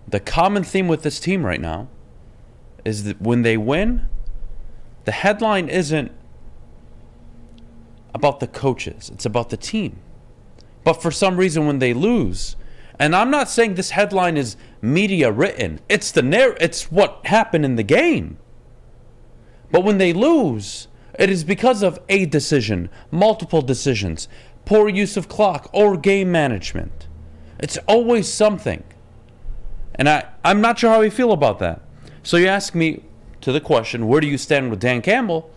The common theme with this team right now is that when they win, the headline isn't about the coaches. It's about the team. But for some reason, when they lose, and I'm not saying this headline is media written. It's it's what happened in the game. But when they lose, it is because of a decision, multiple decisions, poor use of clock, or game management. It's always something. And I'm not sure how I feel about that. So you ask me to the question, where do you stand with Dan Campbell?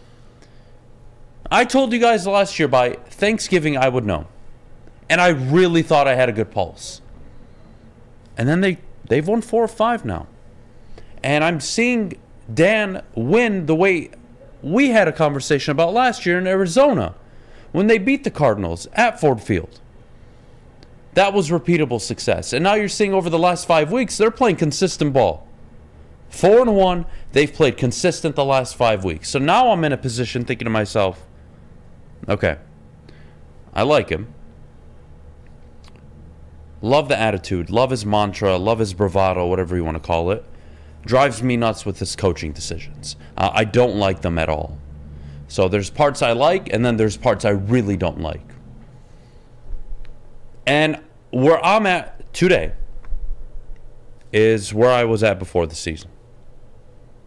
I told you guys last year by Thanksgiving I would know. And I really thought I had a good pulse. And then they've won 4 or 5 now. And I'm seeing Dan win the way we had a conversation about last year in Arizona when they beat the Cardinals at Ford Field. That was repeatable success. And now you're seeing over the last 5 weeks, they're playing consistent ball. 4-1, they've played consistent the last 5 weeks. So now I'm in a position thinking to myself, okay, I like him. Love the attitude, love his mantra, love his bravado, whatever you want to call it. Drives me nuts with his coaching decisions. I don't like them at all. So there's parts I like, and then there's parts I really don't like. And where I'm at today is where I was at before the season.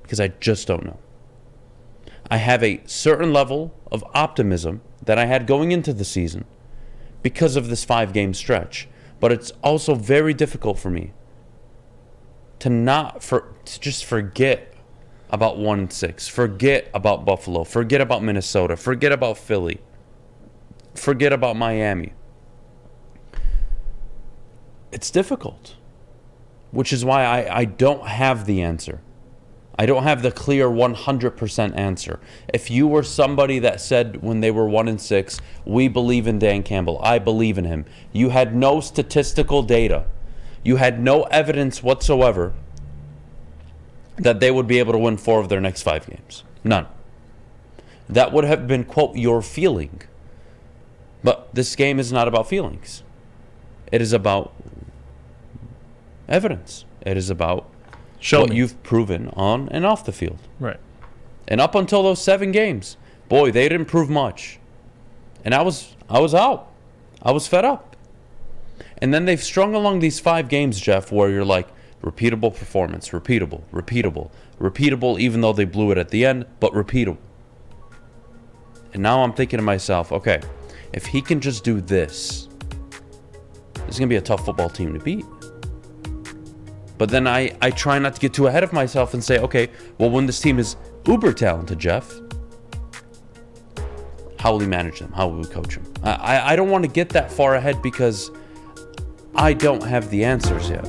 Because I just don't know. I have a certain level of optimism that I had going into the season because of this 5-game stretch. But it's also very difficult for me to just forget about 1-6, forget about Buffalo, forget about Minnesota, forget about Philly, forget about Miami. It's difficult, which is why I don't have the answer. I don't have the clear 100% answer. If you were somebody that said when they were 1-6, we believe in Dan Campbell, I believe in him, you had no statistical data, you had no evidence whatsoever that they would be able to win 4 of their next 5 games. None. That would have been, quote, your feeling. But this game is not about feelings. It is about evidence. It is about what you've proven on and off the field. Right. And up until those 7 games, boy, they didn't prove much. And I was out. I was fed up. And then they've strung along these 5 games, Jeff, where you're like, repeatable performance, repeatable, even though they blew it at the end, but repeatable. And now I'm thinking to myself, okay, if he can just do this, this is going to be a tough football team to beat. But then I try not to get too ahead of myself and say, okay, well, when this team is uber talented, Jeff, how will he manage them? How will we coach them? I don't want to get that far ahead because I don't have the answers yet.